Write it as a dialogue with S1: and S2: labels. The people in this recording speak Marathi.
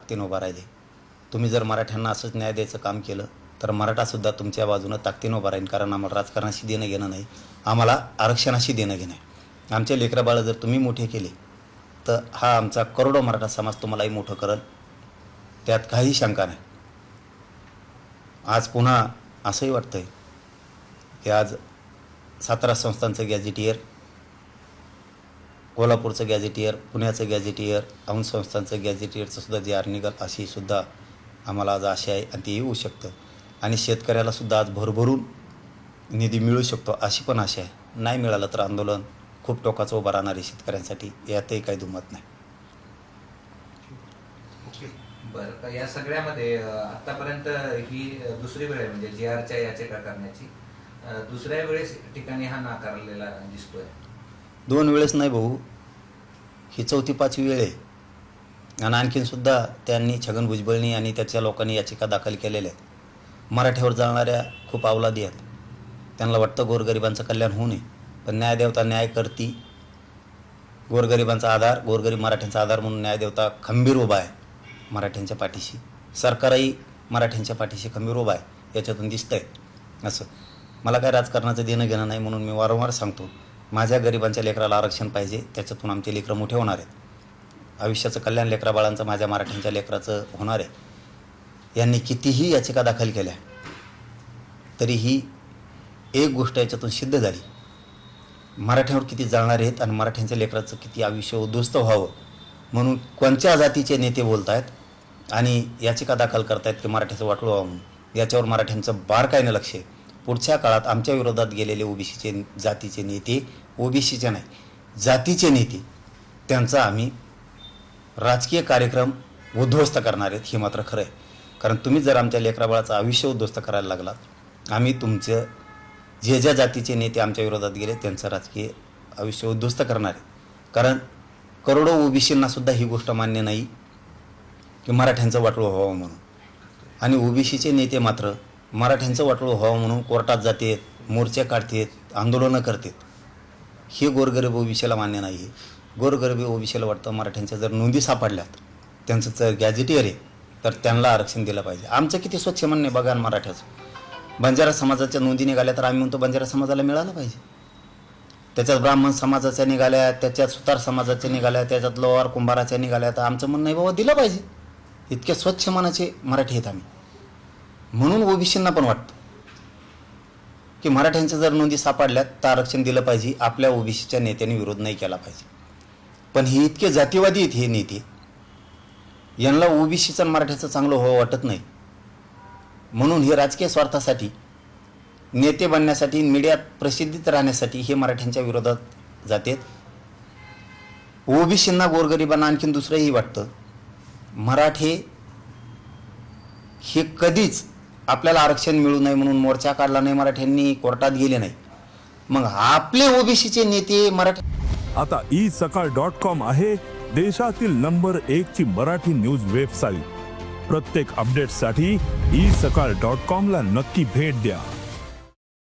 S1: ताकदीनं उभा राहिले. तुम्ही जर मराठ्यांना असंच न्याय द्यायचं काम केलं तर मराठासुद्धा तुमच्या बाजूनं ताकदीनं उभा राहील. कारण आम्हाला राजकारणाशी देणं घेणं नाही, आम्हाला आरक्षणाशी देणं घेणं आहे. आमचे लेकरबाळं जर तुम्ही मोठे केले तर हा आमचा करोडो मराठा समाज तुम्हालाही मोठं करेल, त्यात काही शंका नाही. आज पुन्हा असंही वाटतं आहे की आज सातारा संस्थानचं गॅझेटियर, कोल्हापूरचं गॅझेटियर, पुण्याचं गॅझेटियर, औंध संस्थानचं गॅझेटियरचं सुद्धा जे आर निघाल अशी सुद्धा आम्हाला आज आशा आहे आणि ते येऊ शकतं. आणि शेतकऱ्यालासुद्धा आज भरभरून निधी मिळू शकतो अशी पण आशा आहे. नाही मिळालं तर आंदोलन खूप टोकाचं उभं राहणार आहे शेतकऱ्यांसाठी, यातही काही दुमत नाही.
S2: बरं, या सगळ्यामध्ये आतापर्यंत ही दुसरी वेळ आहे म्हणजे JRच्या याचिका करण्याची. दुसऱ्या वेळेस ठिकाणी हा नाकारलेला दिसतोय.
S1: 2 वेळेस नाही भाऊ, ही 4थी-5वी वेळ आहे. आणि आणखीनसुद्धा त्यांनी छगन भुजबळनी आणि त्याच्या लोकांनी याचिका दाखल केलेल्या आहेत. मराठ्यावर जाणाऱ्या खूप अवलादी आहेत. त्यांना वाटतं गोरगरिबांचं कल्याण होऊ नये, पण न्यायदेवता न्याय करती. गोरगरिबांचा आधार, गोरगरीब मराठ्यांचा आधार म्हणून न्यायदेवता खंबीर उभा आहे मराठ्यांच्या पाठीशी. सरकारही मराठ्यांच्या पाठीशी खंबीर उभा आहे, याच्यातून दिसतं आहे. असं मला काय राजकारणाचं देणं घेणं नाही, म्हणून मी वारंवार सांगतो माझ्या गरिबांच्या लेकराला आरक्षण पाहिजे, त्याच्यातून आमचे लेकरं मोठे होणार आहेत. आयुष्याचं कल्याण लेकराबाळांचं माझ्या मराठ्यांच्या लेकराचं होणार आहे. यांनी कितीही याचिका दाखल केल्या तरीही एक गोष्ट याच्यातून सिद्ध झाली, मराठ्यांवर किती जळणार आहेत आणि मराठ्यांच्या लेकराचं किती आयुष्य उद्ध्वस्त व्हावं म्हणून कोणत्या जातीचे नेते बोलत आहेत आणि याचिका दाखल करतायत की मराठ्याचं वाटलं व्हावं म्हणून. याच्यावर मराठ्यांचं बारकाईनं लक्ष आहे. पुढच्या काळात आमच्या विरोधात गेलेले ओबीसीचे जातीचे नेते, ओबीसीचे नाही जातीचे नेते, त्यांचा आम्ही राजकीय कार्यक्रम उद्ध्वस्त करणार आहेत, हे मात्र खरं आहे. कारण तुम्ही जर आमच्या लेकराबाळाचं आयुष्य उद्ध्वस्त करायला लागलात, आम्ही तुमचं जे ज्या जातीचे नेते आमच्या विरोधात गेले त्यांचं राजकीय आयुष्य उद्ध्वस्त करणार आहे. कारण करोडो ओबीसींनासुद्धा ही गोष्ट मान्य नाही की मराठ्यांचं वाटोळं व्हावं म्हणून. आणि ओबीसीचे नेते मात्र मराठ्यांचं वाटोळं व्हावं म्हणून कोर्टात जातात, मोर्चे काढतात, आंदोलनं करतात. हे गोरगरीब ओबीसीला मान्य नाही आहे. गोरगरीब ओबीसीला वाटतं मराठ्यांच्या जर नोंदी सापडल्यात, त्यांचं जर गॅझेटियर आहे तर त्यांना आरक्षण दिलं पाहिजे. आमचं किती स्वच्छ म्हणणं आहे बघा मराठ्याचं. बंजारा समाजाच्या नोंदी निघाल्या तर आम्ही म्हणतो बंजारा समाजाला मिळालं पाहिजे. त्याच्यात ब्राह्मण समाजाच्या निघाल्या, त्याच्यात सुतार समाजाच्या निघाल्या, त्याच्यात लोहार कुंभाराच्या निघाल्या, तर आमचं म्हणणं आहे बाबा दिलं पाहिजे. इतके स्वच्छ मनाचे मराठी आहेत आम्ही. म्हणून ओबीसींना पण वाटतं की मराठ्यांच्या जर नोंदी सापडल्यात तर आरक्षण दिलं पाहिजे, आपल्या ओबीसीच्या नेत्यांनी विरोध नाही केला पाहिजे. पण हे इतके जातीवादी आहेत हे नेते, यांना ओबीसीचं मराठ्याचं चांगलं व्हावं वाटत नाही. म्हणून हे राजकीय स्वार्थासाठी, नेते बनण्यासाठी, मीडियात प्रसिद्धीत राहण्यासाठी हे मराठ्यांच्या विरोधात जातात. ओबीसींना, गोरगरिबांना आणखीन दुसरंही वाटतं, मराठे हे कधीच आपल्याला आरक्षण मिळू नये म्हणून मोर्चा काढला नाही मराठ्यांनी, कोर्टात गेले नाही. मग आपले ओबीसीचे नेते मराठी.
S3: आता isakal.com आहे देशातील नंबर 1 ची मराठी न्यूज वेबसाईट. प्रत्येक अपडेटसाठी isakal.com ला नक्की भेट द्या.